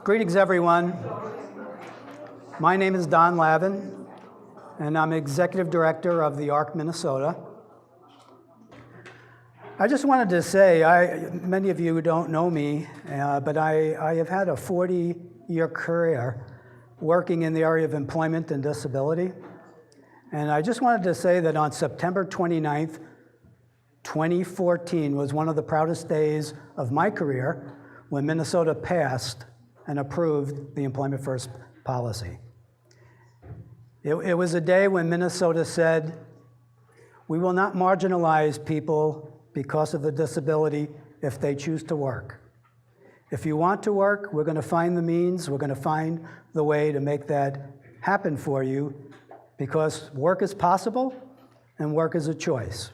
Greetings, everyone. My name is Don Lavin, and I'm Executive Director of the ARC Minnesota. I just wanted to say, many of you don't know me, but I have had a 40-year career working in the area of employment and disability. And I just wanted to say that on September 29th, 2014 was one of the proudest days of my career when Minnesota passed and approved the Employment First policy. It was a day when Minnesota said, we will not marginalize people because of a disability if they choose to work. If you want to work, we're going to find the means, we're going to find the way to make that happen for you, because work is possible and work is a choice.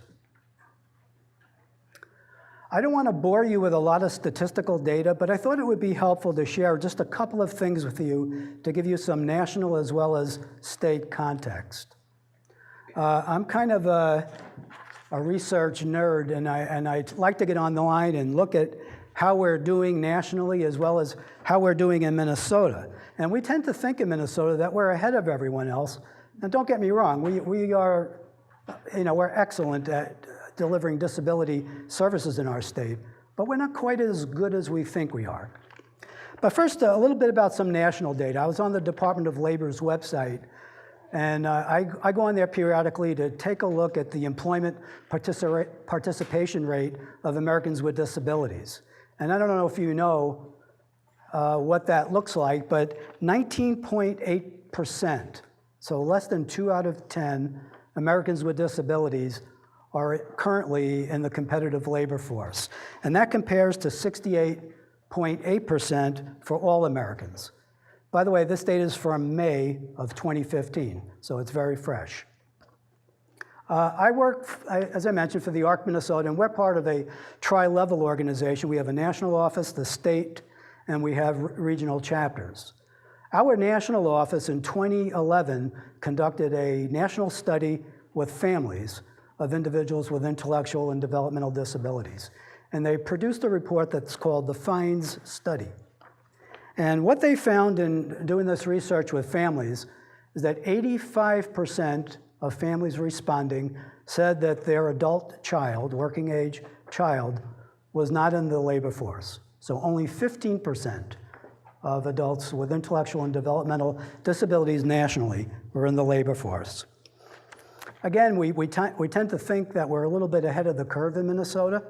I don't want to bore you with a lot of statistical data, but I thought it would be helpful to share just a couple of things with you to give you some national as well as state context. I'm kind of a research nerd, and I like to get on the line and look at how we're doing nationally as well as how we're doing in Minnesota. And we tend to think in Minnesota that we're ahead of everyone else. And don't get me wrong, we are, we're excellent at delivering disability services in our state, but we're not quite as good as we think we are. But first, a little bit about some national data. I was on the Department of Labor's website, and I go on there periodically to take a look at the employment participation rate of Americans with disabilities. And I don't know if you know what that looks like, but 19.8%, so less than 2 out of 10 Americans with disabilities are currently in the competitive labor force. And that compares to 68.8% for all Americans. By the way, this data is from May of 2015, so it's very fresh. I work, as I mentioned, for the ARC Minnesota, and we're part of a tri-level organization. We have a national office, the state, and we have regional chapters. Our national office in 2011 conducted a national study with families of individuals with intellectual and developmental disabilities. And they produced a report that's called the FINDS Study. And what they found in doing this research with families is that 85% of families responding said that their adult child, working age child, was not in the labor force. So only 15% of adults with intellectual and developmental disabilities nationally were in the labor force. Again, we tend to think that we're a little bit ahead of the curve in Minnesota,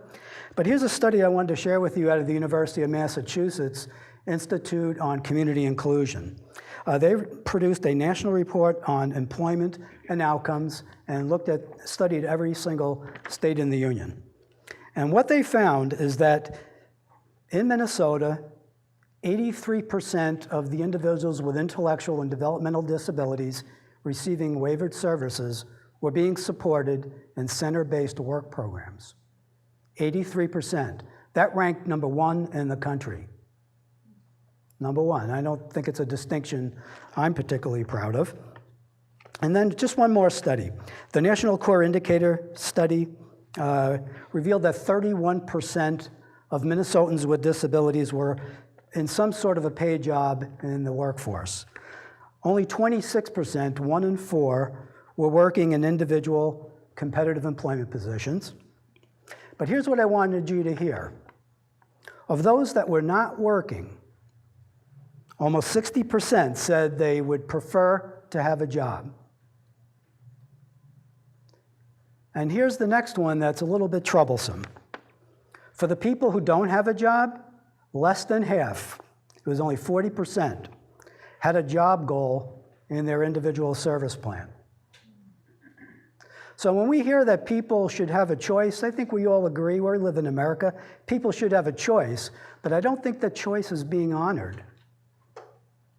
but here's a study I wanted to share with you out of the University of Massachusetts Institute on Community Inclusion. They produced a national report on employment and outcomes and studied every single state in the union. And what they found is that in Minnesota, 83% of the individuals with intellectual and developmental disabilities receiving waivered services were being supported in center-based work programs. 83%. That ranked number 1 in the country. Number 1. I don't think it's a distinction I'm particularly proud of. And then just one more study. The National Core Indicator study revealed that 31% of Minnesotans with disabilities were in some sort of a paid job in the workforce. Only 26%, 1 in 4, were working in individual competitive employment positions. But here's what I wanted you to hear. Of those that were not working, almost 60% said they would prefer to have a job. And here's the next one that's a little bit troublesome. For the people who don't have a job, less than half, it was only 40%, had a job goal in their individual service plan. So when we hear that people should have a choice, I think we all agree, we live in America, people should have a choice, but I don't think that choice is being honored.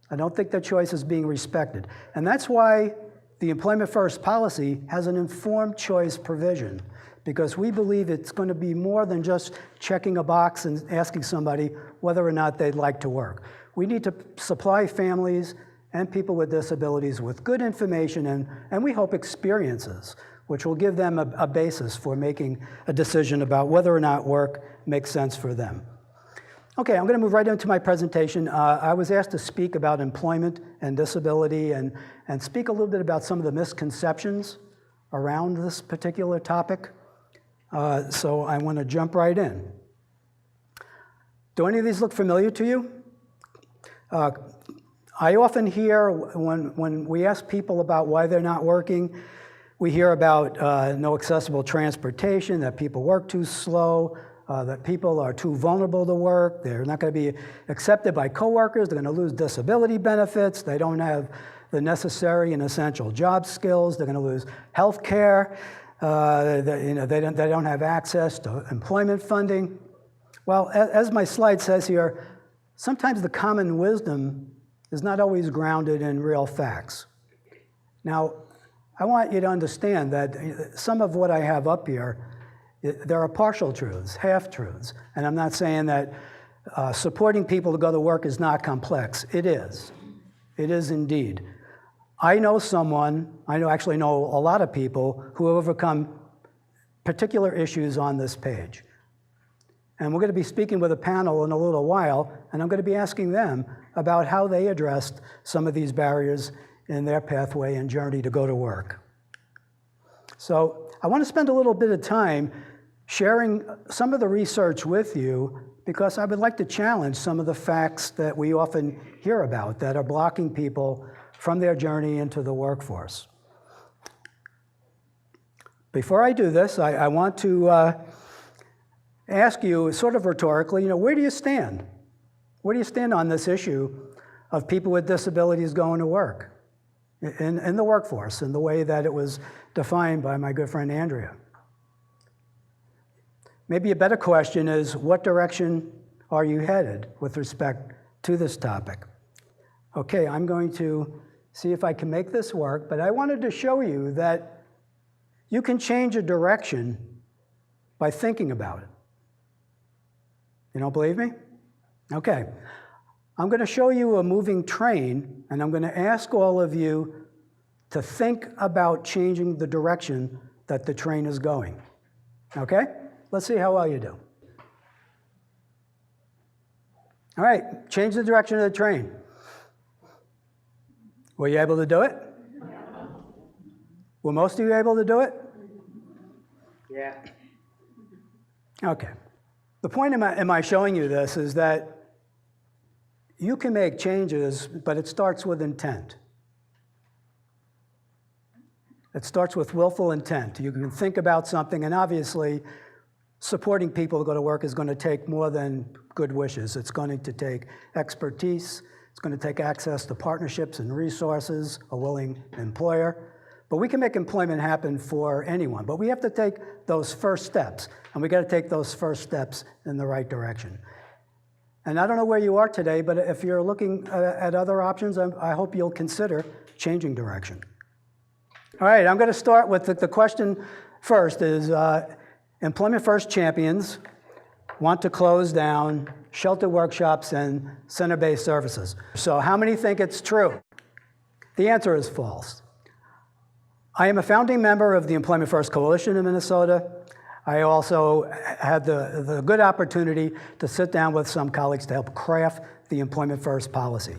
I don't think that choice is being respected. And that's why the Employment First policy has an informed choice provision, because we believe it's going to be more than just checking a box and asking somebody whether or not they'd like to work. We need to supply families and people with disabilities with good information and we hope experiences, which will give them a basis for making a decision about whether or not work makes sense for them. Okay, I'm going to move right into my presentation. I was asked to speak about employment and disability and speak a little bit about some of the misconceptions around this particular topic. So I want to jump right in. Do any of these look familiar to you? I often hear when we ask people about why they're not working, we hear about no accessible transportation, that people work too slow, that people are too vulnerable to work, they're not going to be accepted by coworkers, they're going to lose disability benefits, they don't have the necessary and essential job skills, they're going to lose health care, they don't have access to employment funding. Well, as my slide says here, sometimes the common wisdom is not always grounded in real facts. Now, I want you to understand that some of what I have up here, there are partial truths, half-truths, and I'm not saying that supporting people to go to work is not complex. It is. It is indeed. I actually know a lot of people who have overcome particular issues on this page. And we're going to be speaking with a panel in a little while, and I'm going to be asking them about how they addressed some of these barriers in their pathway and journey to go to work. So I want to spend a little bit of time sharing some of the research with you because I would like to challenge some of the facts that we often hear about that are blocking people from their journey into the workforce. Before I do this, I want to ask you sort of rhetorically, where do you stand? Where do you stand on this issue of people with disabilities going to work in the workforce in the way that it was defined by my good friend Andrea? Maybe a better question is, what direction are you headed with respect to this topic? Okay, I'm going to see if I can make this work, but I wanted to show you that you can change a direction by thinking about it. You don't believe me? Okay. I'm going to show you a moving train, and I'm going to ask all of you to think about changing the direction that the train is going. Okay? Let's see how well you do. All right, change the direction of the train. Were you able to do it? Were most of you able to do it? Yeah. Okay. The point in my showing you this is that you can make changes, but it starts with intent. It starts with willful intent. You can think about something, and obviously, supporting people to go to work is going to take more than good wishes. It's going to take expertise. It's going to take access to partnerships and resources, a willing employer. But we can make employment happen for anyone. But we have to take those first steps, and we got to take those first steps in the right direction. And I don't know where you are today, but if you're looking at other options, I hope you'll consider changing direction. All right, I'm going to start with the question first is, Employment First champions want to close down shelter workshops and center-based services. So how many think it's true? The answer is false. I am a founding member of the Employment First Coalition in Minnesota. I also had the good opportunity to sit down with some colleagues to help craft the Employment First policy.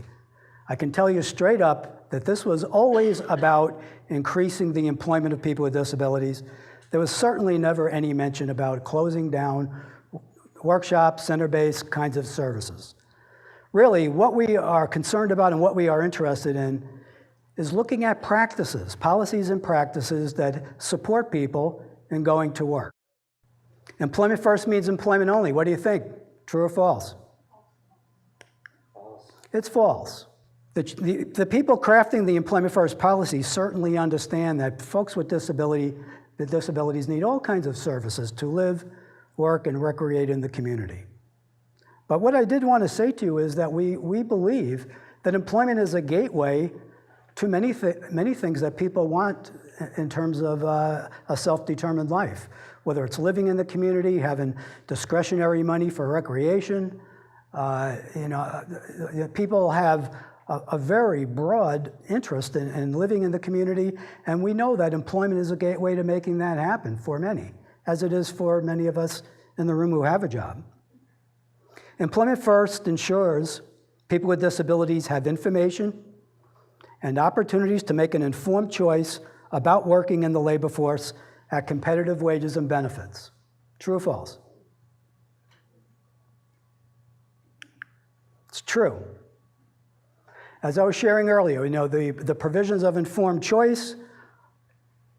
I can tell you straight up that this was always about increasing the employment of people with disabilities. There was certainly never any mention about closing down workshops, center-based kinds of services. Really, what we are concerned about and what we are interested in is looking at practices, policies and practices that support people in going to work. Employment first means employment only. What do you think? True or false? False. It's false. The people crafting the Employment First policy certainly understand that folks with disabilities need all kinds of services to live, work, and recreate in the community. But what I did want to say to you is that we believe that employment is a gateway to many things that people want in terms of a self-determined life, whether it's living in the community, having discretionary money for recreation. People have a very broad interest in living in the community, and we know that employment is a gateway to making that happen for many, as it is for many of us in the room who have a job. Employment First ensures people with disabilities have information and opportunities to make an informed choice about working in the labor force at competitive wages and benefits. True or false? It's true. As I was sharing earlier, the provisions of informed choice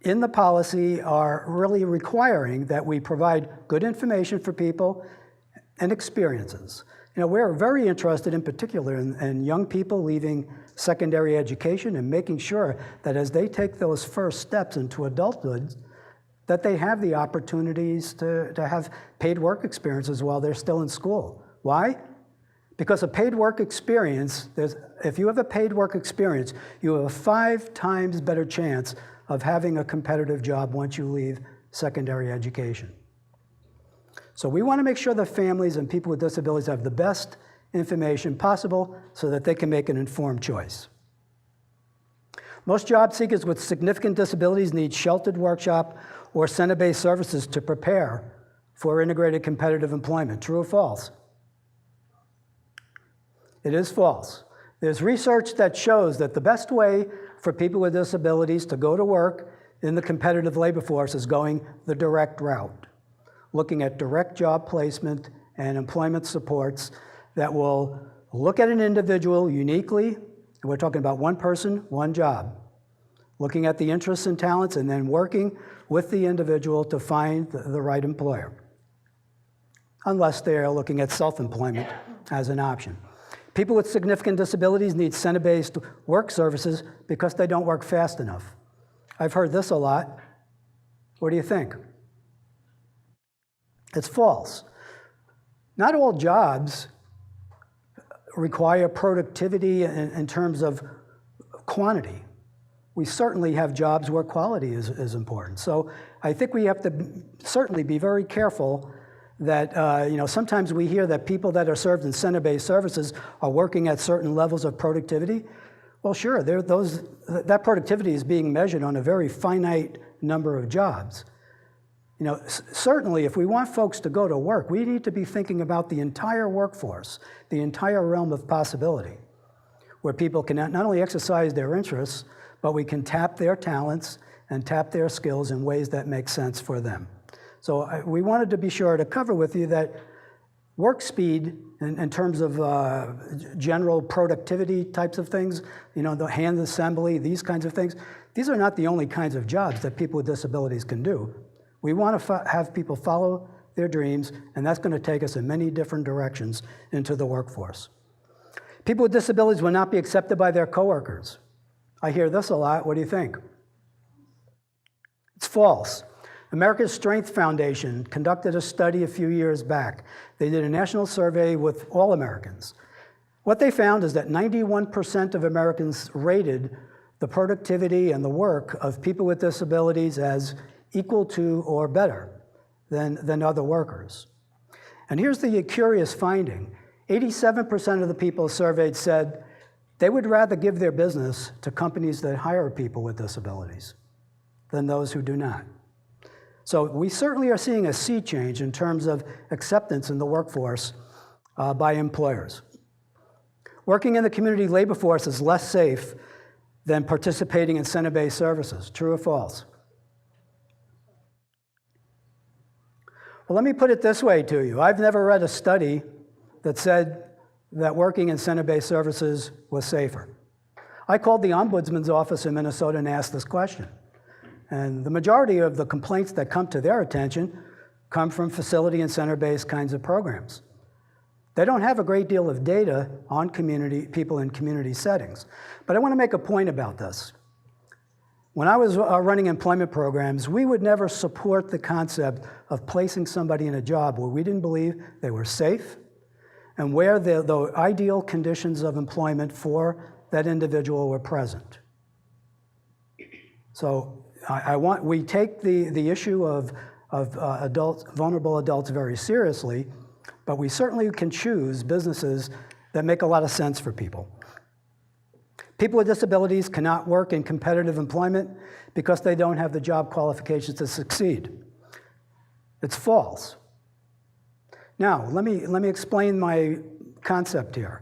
in the policy are really requiring that we provide good information for people and experiences. We're very interested in particular in young people leaving secondary education and making sure that as they take those first steps into adulthood, that they have the opportunities to have paid work experiences while they're still in school. Why? Because a paid work experience, if you have a paid work experience, you have a 5 times better chance of having a competitive job once you leave secondary education. So we want to make sure that families and people with disabilities have the best information possible so that they can make an informed choice. Most job seekers with significant disabilities need sheltered workshop or center-based services to prepare for integrated competitive employment. True or false? It is false. There's research that shows that the best way for people with disabilities to go to work in the competitive labor force is going the direct route, looking at direct job placement and employment supports that will look at an individual uniquely, and we're talking about one person, one job, looking at the interests and talents and then working with the individual to find the right employer, unless they're looking at self-employment as an option. People with significant disabilities need center-based work services because they don't work fast enough. I've heard this a lot. What do you think? It's false. Not all jobs require productivity in terms of quantity. We certainly have jobs where quality is important. So I think we have to certainly be very careful that sometimes we hear that people that are served in center-based services are working at certain levels of productivity. Well, sure, that productivity is being measured on a very finite number of jobs. Certainly, if we want folks to go to work, we need to be thinking about the entire workforce, the entire realm of possibility, where people can not only exercise their interests, but we can tap their talents and tap their skills in ways that make sense for them. So we wanted to be sure to cover with you that work speed in terms of general productivity types of things, the hand assembly, these kinds of things, these are not the only kinds of jobs that people with disabilities can do. We want to have people follow their dreams, and that's going to take us in many different directions into the workforce. People with disabilities will not be accepted by their coworkers. I hear this a lot. What do you think? It's false. America's Strength Foundation conducted a study a few years back. They did a national survey with all Americans. What they found is that 91% of Americans rated the productivity and the work of people with disabilities as equal to or better than other workers. And here's the curious finding. 87% of the people surveyed said they would rather give their business to companies that hire people with disabilities than those who do not. So we certainly are seeing a sea change in terms of acceptance in the workforce by employers. Working in the community labor force is less safe than participating in center-based services. True or false? Well, let me put it this way to you. I've never read a study that said that working in center-based services was safer. I called the Ombudsman's office in Minnesota and asked this question. And the majority of the complaints that come to their attention come from facility and center-based kinds of programs. They don't have a great deal of data on people in community settings. But I want to make a point about this. When I was running employment programs, we would never support the concept of placing somebody in a job where we didn't believe they were safe and where the ideal conditions of employment for that individual were present. So we take the issue of vulnerable adults very seriously, but we certainly can choose businesses that make a lot of sense for people. People with disabilities cannot work in competitive employment because they don't have the job qualifications to succeed. It's false. Now, let me explain my concept here.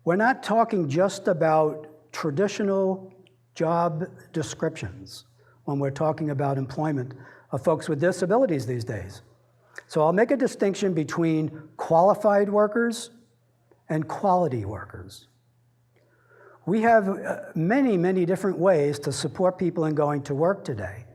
We're not talking just about traditional job descriptions when we're talking about employment of folks with disabilities these days. So I'll make a distinction between qualified workers and quality workers. We have many, many different ways to support people in going to work today,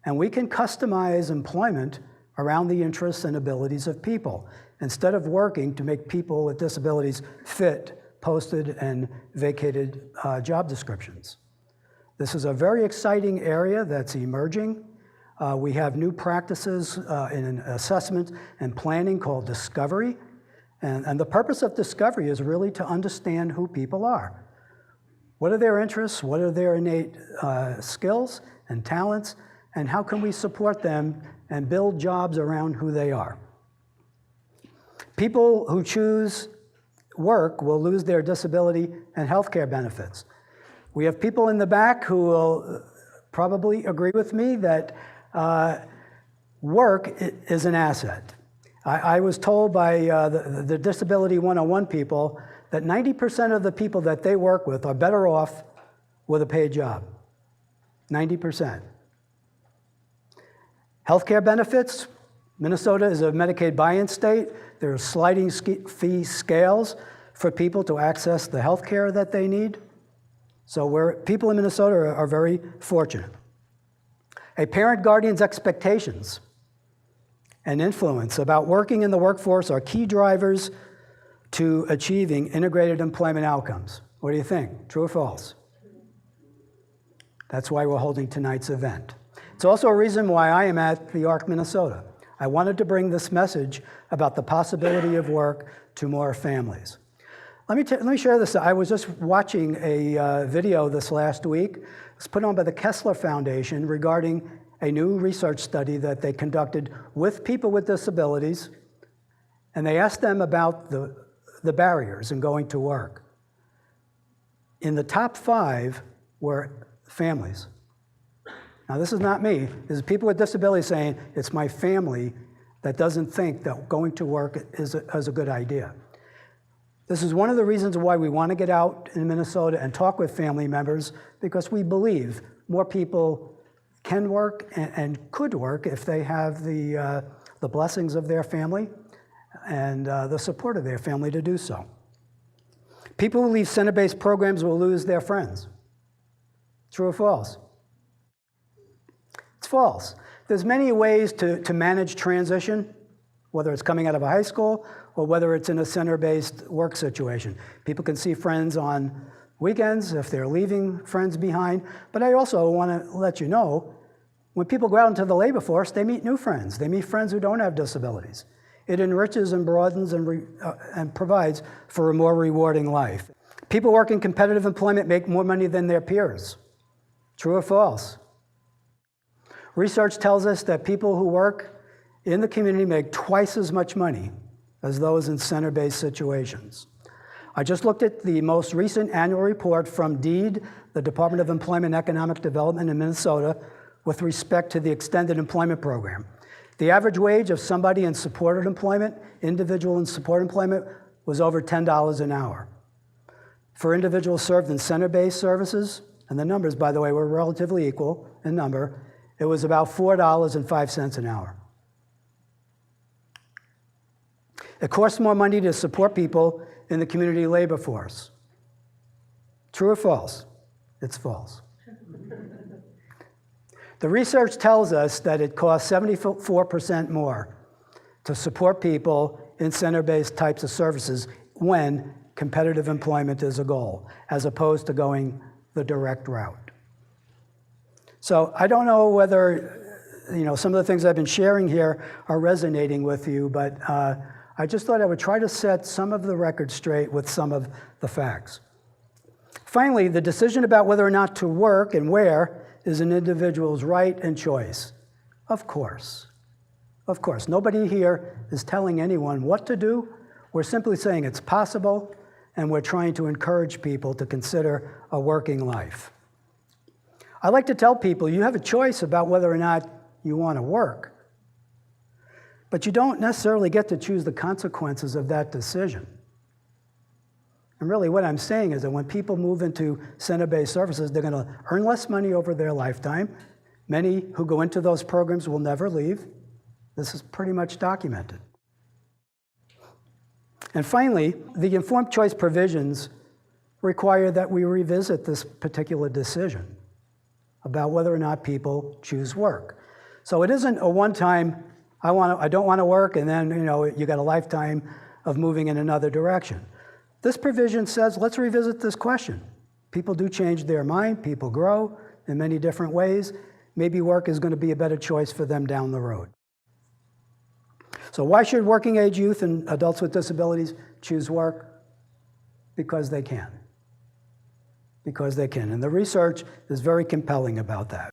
and we can customize employment around the interests and abilities of people instead of working to make people with disabilities fit posted and vacated job descriptions. This is a very exciting area that's emerging. We have new practices in assessment and planning called discovery. And the purpose of discovery is really to understand who people are. What are their interests? What are their innate skills and talents? And how can we support them and build jobs around who they are? People who choose work will lose their disability and health care benefits. We have people in the back who will probably agree with me that work is an asset. I was told by the Disability 101 people that 90% of the people that they work with are better off with a paid job. 90%. Healthcare benefits. Minnesota is a Medicaid buy-in state. There are sliding fee scales for people to access the health care that they need. So people in Minnesota are very fortunate. A parent guardian's expectations and influence about working in the workforce are key drivers to achieving integrated employment outcomes. What do you think? True or false? That's why we're holding tonight's event. It's also a reason why I am at the ARC Minnesota. I wanted to bring this message about the possibility of work to more families. Let me share this. I was just watching a video this last week. It was put on by the Kessler Foundation regarding a new research study that they conducted with people with disabilities, and they asked them about the barriers in going to work. In the top 5 were families. Now, this is not me. This is people with disabilities saying, it's my family that doesn't think that going to work is a good idea. This is one of the reasons why we want to get out in Minnesota and talk with family members, because we believe more people can work and could work if they have the blessings of their family and the support of their family to do so. People who leave center-based programs will lose their friends. True or false? It's false. There's many ways to manage transition, whether it's coming out of a high school or whether it's in a center-based work situation. People can see friends on weekends if they're leaving friends behind. But I also want to let you know, when people go out into the labor force, they meet new friends. They meet friends who don't have disabilities. It enriches and broadens and provides for a more rewarding life. People working in competitive employment make more money than their peers. True or false? Research tells us that people who work in the community make twice as much money as those in center-based situations. I just looked at the most recent annual report from DEED, the Department of Employment and Economic Development in Minnesota, with respect to the extended employment program. The average wage of somebody in supported employment, individual in support employment, was over $10 an hour. For individuals served in center-based services, and the numbers, by the way, were relatively equal in number, it was about $4.05 an hour. It costs more money to support people in the community labor force. True or false? It's false. The research tells us that it costs 74% more to support people in center-based types of services when competitive employment is a goal, as opposed to going the direct route. So I don't know whether some of the things I've been sharing here are resonating with you, but I just thought I would try to set some of the record straight with some of the facts. Finally, the decision about whether or not to work and where is an individual's right and choice. Of course. Of course. Nobody here is telling anyone what to do. We're simply saying it's possible, and we're trying to encourage people to consider a working life. I like to tell people you have a choice about whether or not you want to work. But you don't necessarily get to choose the consequences of that decision. And really what I'm saying is that when people move into center-based services, they're going to earn less money over their lifetime. Many who go into those programs will never leave. This is pretty much documented. And finally, the informed choice provisions require that we revisit this particular decision about whether or not people choose work. So it isn't a one-time, I don't want to work, and then you got a lifetime of moving in another direction. This provision says, let's revisit this question. People do change their mind, people grow in many different ways. Maybe work is going to be a better choice for them down the road. So why should working age youth and adults with disabilities choose work? Because they can. Because they can. And the research is very compelling about that.